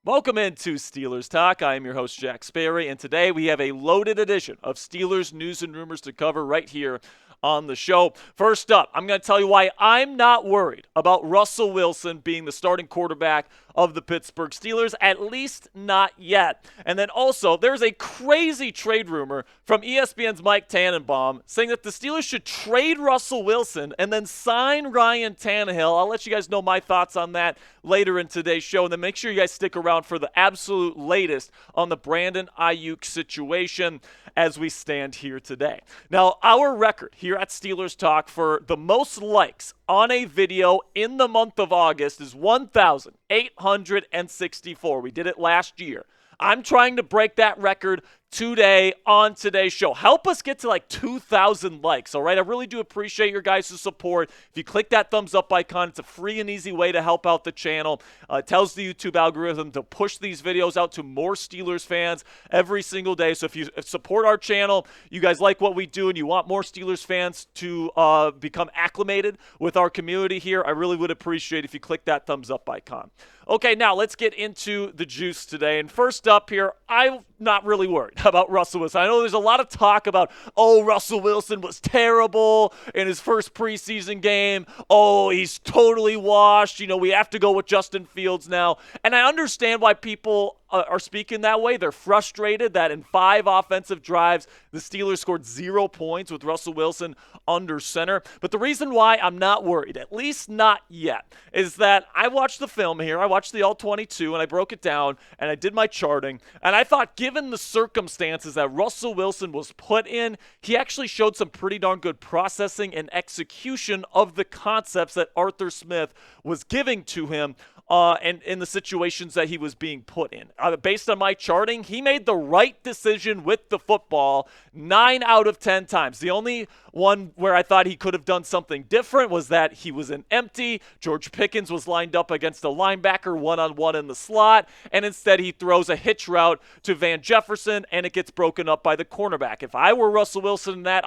Welcome into Steelers Talk. I am your host, Jack Sperry, and today we have a loaded edition of Steelers news and rumors to cover right here on the show. First up, I'm going to tell you why I'm not worried about Russell Wilson being the starting quarterback of the Pittsburgh Steelers, at least not yet. And then also, there's a crazy trade rumor from ESPN's Mike Tannenbaum saying that the Steelers should trade Russell Wilson and then sign Ryan Tannehill. I'll let you guys know my thoughts on that later in today's show. And then make sure you guys stick around for the absolute latest on the Brandon Aiyuk situation as we stand here today. Now, our record here at Steelers Talk for the most likes on a video in the month of August is 1,864. We did it last year. I'm trying to break that record today on today's show. Help us get to like 2,000 likes, all right? I really do appreciate your guys' support. If you click that thumbs up icon, it's a free and easy way to help out the channel. It tells the YouTube algorithm to push these videos out to more Steelers fans every single day. So if you support our channel, you guys like what we do, and you want more Steelers fans to become acclimated with our community here, I really would appreciate if you click that thumbs up icon. Okay, now let's get into the juice today. And first up here, I'm not really worried about Russell Wilson. I know there's a lot of talk about, Russell Wilson was terrible in his first preseason game. He's totally washed. We have to go with Justin Fields now. And I understand why people are speaking that way. They're frustrated that in 5 offensive drives, the Steelers scored 0 points with Russell Wilson under center. But the reason why I'm not worried, at least not yet, is that I watched the film here. I watched the All-22, and I broke it down, and I did my charting. And I thought, given the circumstances that Russell Wilson was put in, he actually showed some pretty darn good processing and execution of the concepts that Arthur Smith was giving to him and in the situations that he was being put in. Based on my charting, he made the right decision with the football 9 out of 10 times. The only one where I thought he could have done something different was that he was an empty. George Pickens was lined up against a linebacker one-on-one in the slot, and instead he throws a hitch route to Van Jefferson, and it gets broken up by the cornerback. If I were Russell Wilson in that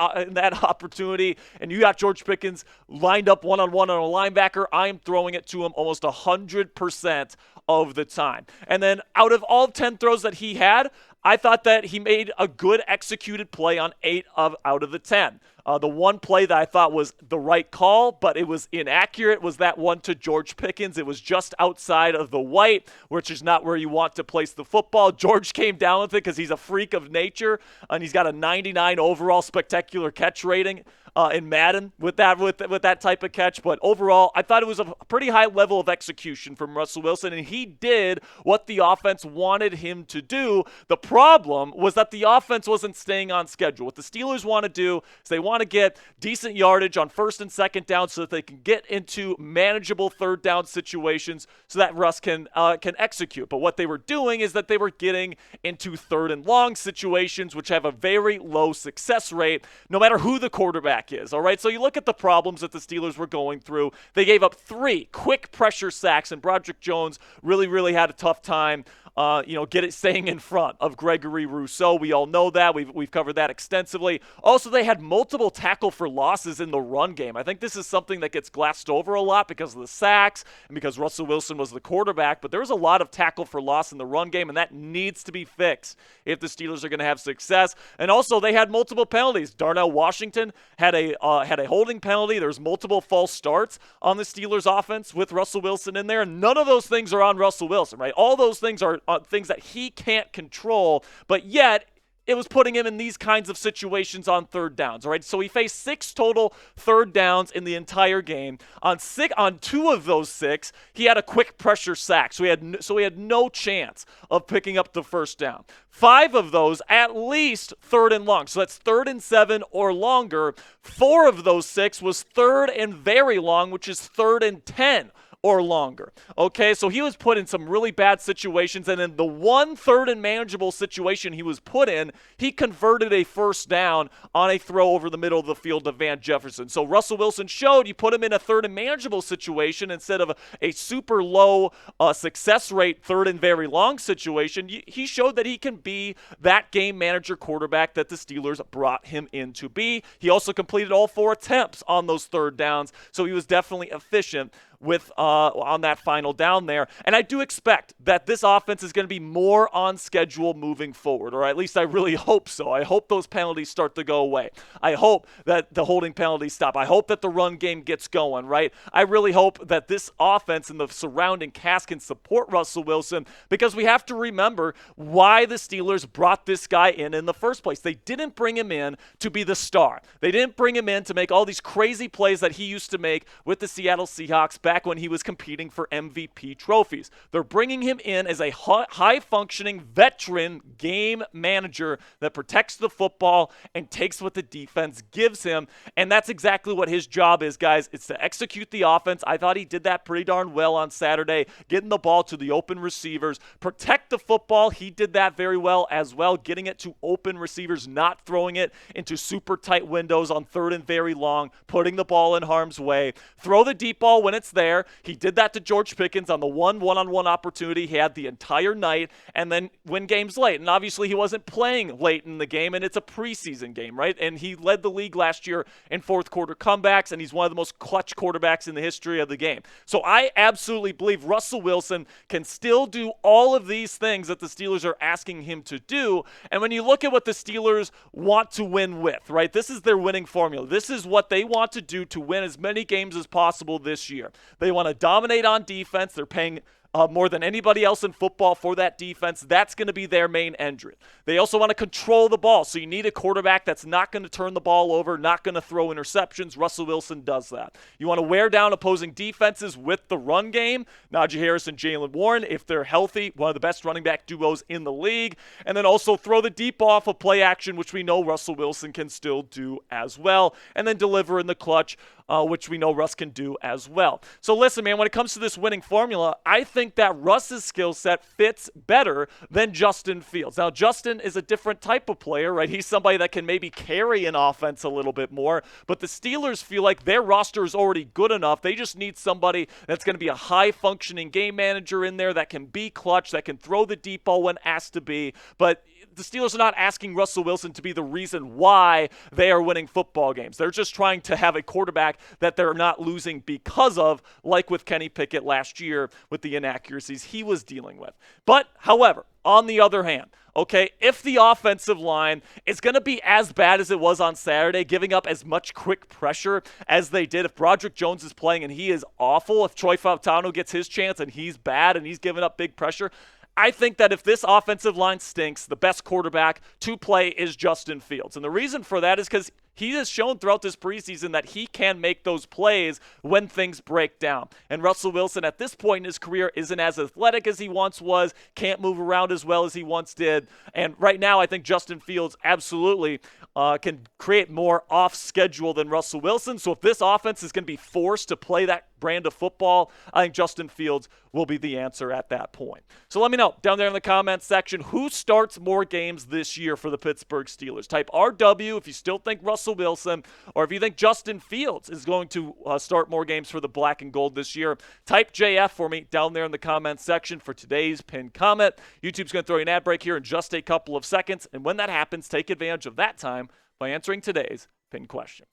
opportunity, and you got George Pickens lined up one-on-one on a linebacker, I am throwing it to him almost 100% of the time. And then out of all 10 throws that he had, I thought that he made a good executed play on 8 out of the 10. The one play that I thought was the right call, but it was inaccurate, was that one to George Pickens. It was just outside of the white, which is not where you want to place the football. George came down with it because he's a freak of nature, and he's got a 99 overall spectacular catch rating in Madden with that type of catch. But overall, I thought it was a pretty high level of execution from Russell Wilson, and he did what the offense wanted him to do. The problem was that the offense wasn't staying on schedule. What the Steelers want to do is they want to get decent yardage on first and second down so that they can get into manageable third down situations so that Russ can execute. But what they were doing is that they were getting into third and long situations, which have a very low success rate, no matter who the quarterback is. All right, so you look at the problems that the Steelers were going through. They gave up 3 quick pressure sacks, and Broderick Jones really had a tough time staying in front of Gregory Rousseau. We all know that. We've covered that extensively. Also, they had multiple tackle for losses in the run game. I think this is something that gets glassed over a lot because of the sacks and because Russell Wilson was the quarterback, but there was a lot of tackle for loss in the run game, and that needs to be fixed if the Steelers are going to have success. And also, they had multiple penalties. Darnell Washington had a holding penalty. There's multiple false starts on the Steelers offense with Russell Wilson in there, and none of those things are on Russell Wilson, right? All those things are things that he can't control, but yet it was putting him in these kinds of situations on third downs, all right? So he faced 6 total third downs in the entire game. On 2 of those 6, he had a quick pressure sack, so he had no chance of picking up the first down. 5 of those, at least third and long, so that's 3rd and 7 or longer. 4 of those 6 was 3rd and very long, which is 3rd and 10 or longer. Okay, so he was put in some really bad situations, and in the 1 3rd and manageable situation he was put in, he converted a first down on a throw over the middle of the field to Van Jefferson. So Russell Wilson showed you put him in a 3rd and manageable situation instead of a super low success rate 3rd and very long situation. He showed that he can be that game manager quarterback that the Steelers brought him in to be. He also completed all 4 attempts on those third downs, so he was definitely efficient with on that final down there. And I do expect that this offense is going to be more on schedule moving forward, or at least I really hope so. I hope those penalties start to go away. I hope that the holding penalties stop. I hope that the run game gets going, right? I really hope that this offense and the surrounding cast can support Russell Wilson, because we have to remember why the Steelers brought this guy in the first place. They didn't bring him in to be the star. They didn't bring him in to make all these crazy plays that he used to make with the Seattle Seahawks back when he was competing for MVP trophies. They're bringing him in as a high-functioning veteran game manager that protects the football and takes what the defense gives him, and that's exactly what his job is, guys. It's to execute the offense. I thought he did that pretty darn well on Saturday, getting the ball to the open receivers, protect the football. He did that very well as well, getting it to open receivers, not throwing it into super tight windows on third and very long, putting the ball in harm's way. Throw the deep ball when it's there. He did that to George Pickens on the one-on-one opportunity he had the entire night, and then win games late. And obviously he wasn't playing late in the game, and it's a preseason game, right? And he led the league last year in fourth quarter comebacks, and he's one of the most clutch quarterbacks in the history of the game. So I absolutely believe Russell Wilson can still do all of these things that the Steelers are asking him to do. And when you look at what the Steelers want to win with, right, this is their winning formula. This is what they want to do to win as many games as possible this year. They want to dominate on defense. They're paying more than anybody else in football for that defense. That's going to be their main engine. They also want to control the ball, so you need a quarterback that's not going to turn the ball over, not going to throw interceptions. Russell Wilson does that. You want to wear down opposing defenses with the run game. Najee Harris and Jaylen Warren, if they're healthy, one of the best running back duos in the league. And then also throw the deep off of play action, which we know Russell Wilson can still do as well. And then deliver in the clutch, which we know Russ can do as well. So listen, man, when it comes to this winning formula, I think that Russ's skill set fits better than Justin Fields. Now, Justin is a different type of player, right? He's somebody that can maybe carry an offense a little bit more, but the Steelers feel like their roster is already good enough. They just need somebody that's going to be a high-functioning game manager in there that can be clutch, that can throw the deep ball when asked to be, but the Steelers are not asking Russell Wilson to be the reason why they are winning football games. They're just trying to have a quarterback that they're not losing because of, like with Kenny Pickett last year with the inaccuracies he was dealing with. But, however, on the other hand, okay, if the offensive line is going to be as bad as it was on Saturday, giving up as much quick pressure as they did, if Broderick Jones is playing and he is awful, if Troy Fautano gets his chance and he's bad and he's giving up big pressure, I think that if this offensive line stinks, the best quarterback to play is Justin Fields. And the reason for that is because he has shown throughout this preseason that he can make those plays when things break down. And Russell Wilson at this point in his career isn't as athletic as he once was, can't move around as well as he once did. And right now I think Justin Fields absolutely can create more off schedule than Russell Wilson. So if this offense is going to be forced to play that brand of football, I think Justin Fields will be the answer at that point. So let me know down there in the comments section, who starts more games this year for the Pittsburgh Steelers? Type RW if you still think Russell Wilson, or if you think Justin Fields is going to start more games for the black and gold this year. Type JF for me down there in the comments section for today's pinned comment. YouTube's going to throw you an ad break here in just a couple of seconds, and when that happens, take advantage of that time by answering today's pinned question.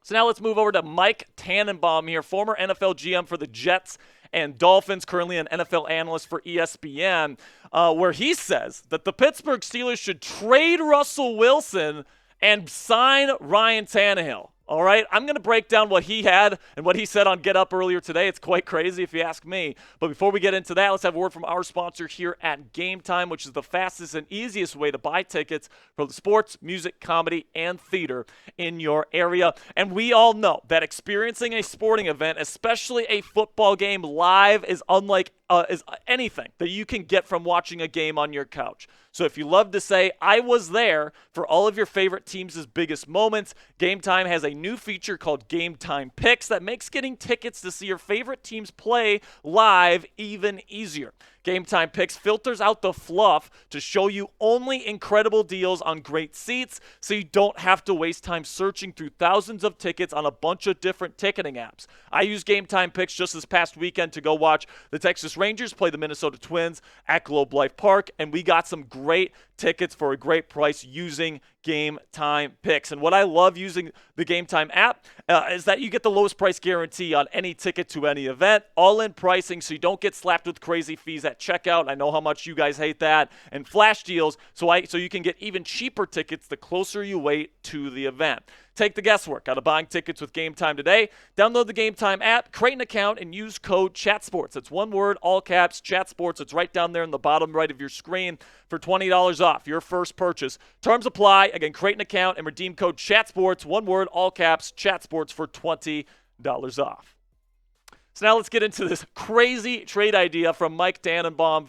So now let's move over to Mike Tannenbaum here, former NFL GM for the Jets and Dolphins, currently an NFL analyst for ESPN, where he says that the Pittsburgh Steelers should trade Russell Wilson and sign Ryan Tannehill. All right, I'm going to break down what he had and what he said on Get Up earlier today. It's quite crazy if you ask me. But before we get into that, let's have a word from our sponsor here at Game Time, which is the fastest and easiest way to buy tickets for the sports, music, comedy, and theater in your area. And we all know that experiencing a sporting event, especially a football game live, is unlike is anything that you can get from watching a game on your couch. So if you love to say, I was there for all of your favorite teams' biggest moments, Game Time has a new feature called Game Time Picks that makes getting tickets to see your favorite teams play live even easier. Game Time Picks filters out the fluff to show you only incredible deals on great seats, so you don't have to waste time searching through thousands of tickets on a bunch of different ticketing apps. I used Game Time Picks just this past weekend to go watch the Texas Rangers play the Minnesota Twins at Globe Life Park, and we got some great tickets for a great price using Game Time picks. And what I love using the Game Time app is that you get the lowest price guarantee on any ticket to any event, all-in pricing, so you don't get slapped with crazy fees at checkout. I know how much you guys hate that, and flash deals, so you can get even cheaper tickets the closer you wait to the event. Take the guesswork out of buying tickets with Game Time today. Download the Game Time app, create an account, and use code CHATSPORTS. It's one word, all caps, CHATSPORTS. It's right down there in the bottom right of your screen for $20 off your first purchase. Terms apply. Again, create an account and redeem code CHATSPORTS, one word, all caps, CHATSPORTS for $20 off. So now let's get into this crazy trade idea from Mike Tannenbaum.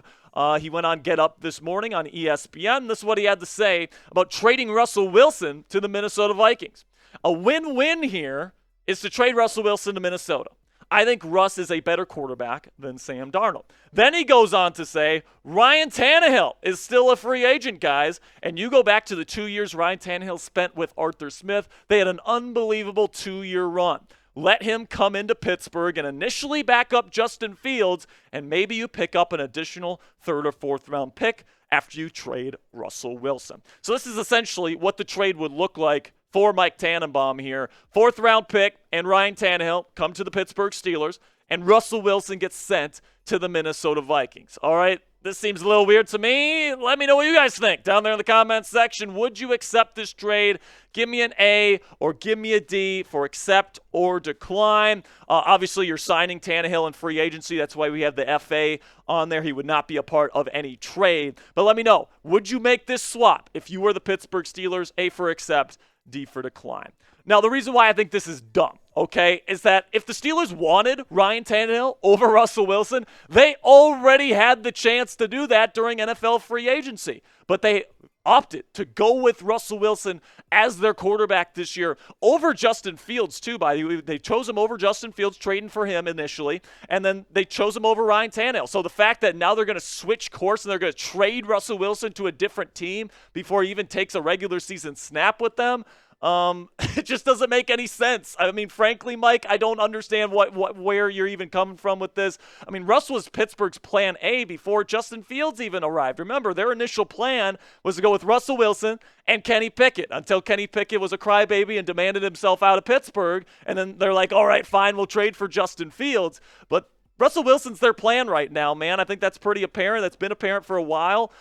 He went on Get Up this morning on ESPN. This is what he had to say about trading Russell Wilson to the Minnesota Vikings. A win-win here is to trade Russell Wilson to Minnesota. I think Russ is a better quarterback than Sam Darnold. Then he goes on to say, Ryan Tannehill is still a free agent, guys. And you go back to the 2 years Ryan Tannehill spent with Arthur Smith. They had an unbelievable 2-year run. Let him come into Pittsburgh and initially back up Justin Fields, and maybe you pick up an additional 3rd or 4th round pick after you trade Russell Wilson. So this is essentially what the trade would look like for Mike Tannenbaum here. 4th round pick and Ryan Tannehill come to the Pittsburgh Steelers, and Russell Wilson gets sent to the Minnesota Vikings. All right, this seems a little weird to me. Let me know what you guys think down there in the comments section. Would you accept this trade? Give me an A or give me a D for accept or decline. Obviously, you're signing Tannehill in free agency. That's why we have the FA on there. He would not be a part of any trade. But let me know, would you make this swap if you were the Pittsburgh Steelers? A for accept, D for decline. Now, the reason why I think this is dumb, okay, is that if the Steelers wanted Ryan Tannehill over Russell Wilson, they already had the chance to do that during NFL free agency. But they opted to go with Russell Wilson as their quarterback this year over Justin Fields, too, by the way. They chose him over Justin Fields, trading for him initially, and then they chose him over Ryan Tannehill. So the fact that now they're going to switch course and they're going to trade Russell Wilson to a different team before he even takes a regular season snap with them, it just doesn't make any sense. I mean, frankly, Mike, I don't understand where you're even coming from with this. I mean, Russ was Pittsburgh's plan A before Justin Fields even arrived. Remember, their initial plan was to go with Russell Wilson and Kenny Pickett until Kenny Pickett was a crybaby and demanded himself out of Pittsburgh. And then they're like, all right, fine, we'll trade for Justin Fields. But Russell Wilson's their plan right now, man. I think that's pretty apparent. That's been apparent for a while.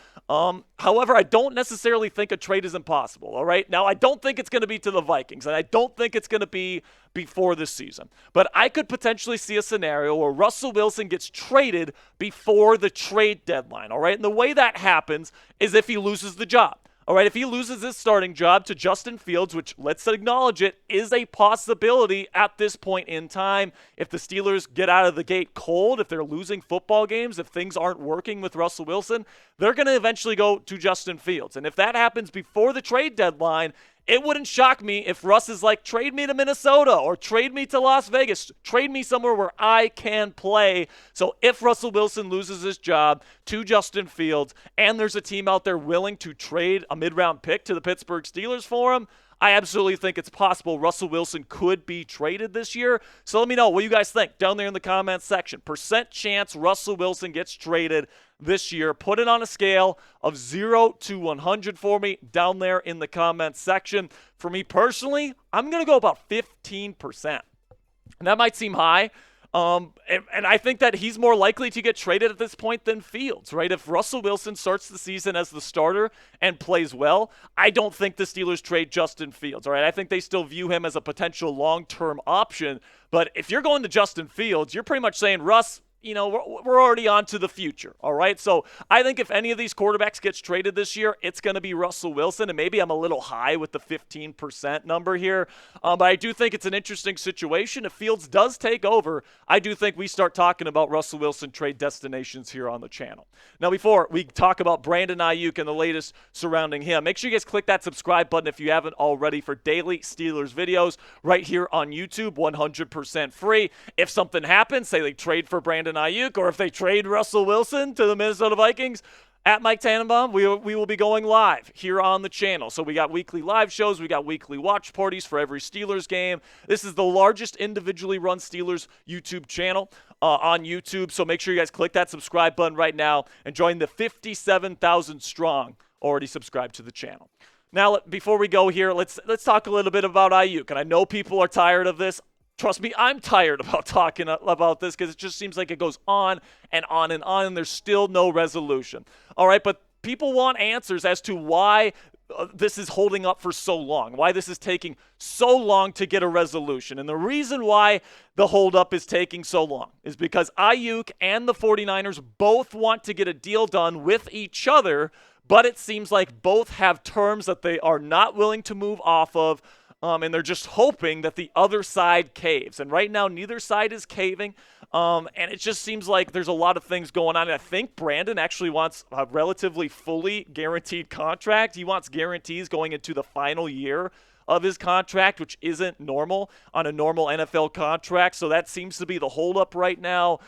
However, I don't necessarily think a trade is impossible, all right? Now, I don't think it's going to be to the Vikings, and I don't think it's going to be before this season. But I could potentially see a scenario where Russell Wilson gets traded before the trade deadline, all right? And the way that happens is if he loses the job. All right, if he loses his starting job to Justin Fields, which, let's acknowledge it, is a possibility at this point in time. If the Steelers get out of the gate cold, if they're losing football games, if things aren't working with Russell Wilson, they're going to eventually go to Justin Fields. And if that happens before the trade deadline, it wouldn't shock me if Russ is like, trade me to Minnesota or trade me to Las Vegas, trade me somewhere where I can play. So if Russell Wilson loses his job to Justin Fields and there's a team out there willing to trade a mid-round pick to the Pittsburgh Steelers for him, I absolutely think it's possible Russell Wilson could be traded this year. So let me know what you guys think down there in the comments section. Percent chance Russell Wilson gets traded this year. Put it on a scale of 0 to 100 for me down there in the comments section. For me personally, I'm going to go about 15%. And that might seem high. And I think that he's more likely to get traded at this point than Fields, right? If Russell Wilson starts the season as the starter and plays well, I don't think the Steelers trade Justin Fields, all right? I think they still view him as a potential long-term option. But if you're going to Justin Fields, you're pretty much saying, Russ, you know, we're already on to the future, all right? So I think if any of these quarterbacks gets traded this year, it's going to be Russell Wilson, and maybe I'm a little high with the 15% number here, but I do think it's an interesting situation. If Fields does take over, I do think we start talking about Russell Wilson trade destinations here on the channel. Now, before we talk about Brandon Aiyuk and the latest surrounding him, make sure you guys click that subscribe button if you haven't already for daily Steelers videos right here on YouTube, 100% free. If something happens, say they trade for Brandon Aiyuk, or if they trade Russell Wilson to the Minnesota Vikings, at Mike Tannenbaum, we will be going live here on the channel. So we got weekly live shows. We got weekly watch parties for every Steelers game. This is the largest individually run Steelers YouTube channel on YouTube. So make sure you guys click that subscribe button right now and join the 57,000 strong already subscribed to the channel. Now, before we go here, let's talk a little bit about Aiyuk. And I know people are tired of this. Trust me, I'm tired about talking about this because it just seems like it goes on and on and on, and there's still no resolution. All right, but people want answers as to why this is holding up for so long, why this is taking so long to get a resolution. And the reason why the holdup is taking so long is because Aiyuk and the 49ers both want to get a deal done with each other, but it seems like both have terms that they are not willing to move off of, and they're just hoping that the other side caves. And right now, neither side is caving, and it just seems like there's a lot of things going on. And I think Brandon actually wants a relatively fully guaranteed contract. He wants guarantees going into the final year of his contract, which isn't normal on a normal NFL contract. So that seems to be the holdup right now.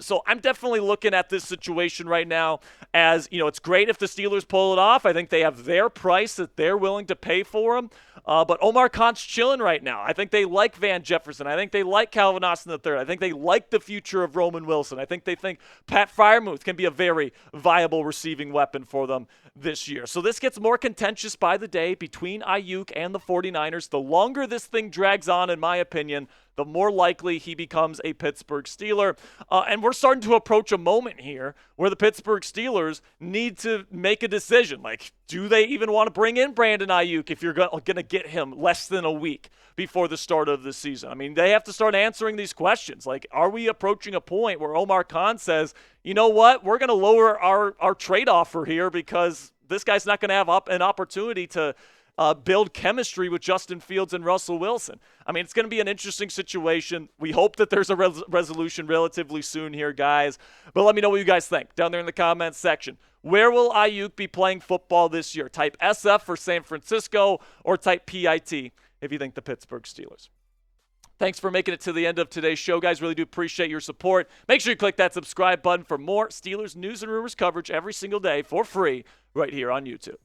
So I'm definitely looking at this situation right now as, it's great if the Steelers pull it off. I think they have their price that they're willing to pay for him. But Omar Khan's chilling right now. I think they like Van Jefferson. I think they like Calvin Austin III. I think they like the future of Roman Wilson. I think they think Pat Freiermuth can be a very viable receiving weapon for them this year. So this gets more contentious by the day between Aiyuk and the 49ers. The longer this thing drags on, in my opinion, the more likely he becomes a Pittsburgh Steeler. And we're starting to approach a moment here where the Pittsburgh Steelers need to make a decision. Like, do they even want to bring in Brandon Aiyuk if you're going to get him less than a week before the start of the season? I mean, they have to start answering these questions. Like, are we approaching a point where Omar Khan says, you know what, we're going to lower our trade offer here because this guy's not going to have an opportunity to build chemistry with Justin Fields and Russell Wilson. I mean, it's going to be an interesting situation. We hope that there's a resolution relatively soon here, guys. But let me know what you guys think down there in the comments section. Where will Aiyuk be playing football this year? Type SF for San Francisco or type PIT if you think the Pittsburgh Steelers. Thanks for making it to the end of today's show, guys. Really do appreciate your support. Make sure you click that subscribe button for more Steelers news and rumors coverage every single day for free right here on YouTube.